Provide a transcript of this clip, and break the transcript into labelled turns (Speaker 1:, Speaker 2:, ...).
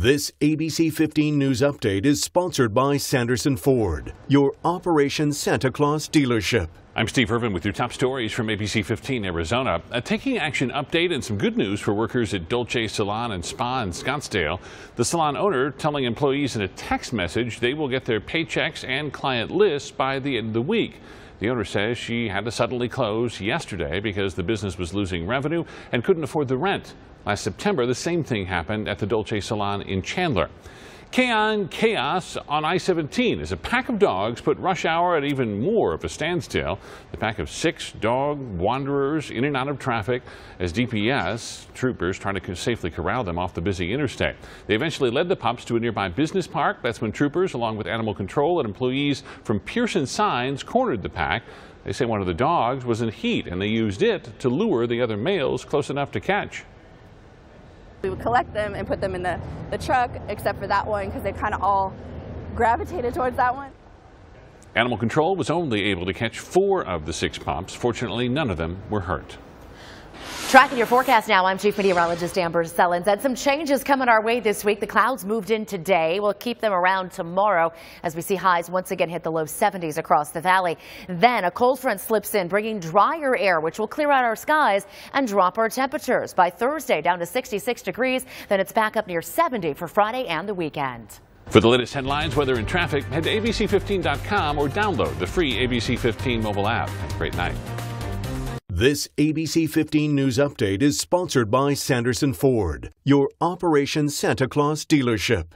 Speaker 1: This ABC 15 News Update is sponsored by Sanderson Ford, your Operation Santa Claus dealership.
Speaker 2: I'm Steve Irvin with your top stories from ABC15 Arizona. A taking action update and some good news for workers at Dolce Salon and Spa in Scottsdale. The salon owner telling employees in a text message they will get their paychecks and client lists by the end of the week. The owner says she had to suddenly close yesterday because the business was losing revenue and couldn't afford the rent. Last September, the same thing happened at the Dolce Salon in Chandler. Chaos on I-17 as a pack of dogs put rush hour at even more of a standstill. The pack of 6 dog wanderers in and out of traffic as DPS troopers trying to safely corral them off the busy interstate. They eventually led the pups to a nearby business park. That's when troopers, along with animal control and employees from Pearson Signs, cornered the pack. They say one of the dogs was in heat and they used it to lure the other males close enough to catch.
Speaker 3: We would collect them and put them in the truck, except for that one, because they kind of all gravitated towards that one.
Speaker 2: Animal control was only able to catch 4 of the 6 pups. Fortunately, none of them were hurt.
Speaker 4: Tracking your forecast now, I'm Chief Meteorologist Amber Sellens. And some changes coming our way this week. The clouds moved in today. We'll keep them around tomorrow as we see highs once again hit the low 70s across the valley. Then a cold front slips in, bringing drier air, which will clear out our skies and drop our temperatures. By Thursday, down to 66 degrees. Then it's back up near 70 for Friday and the weekend.
Speaker 2: For the latest headlines, weather, and traffic, head to abc15.com or download the free ABC 15 mobile app. Have a great night.
Speaker 1: This ABC 15 News Update is sponsored by Sanderson Ford, your Operation Santa Claus dealership.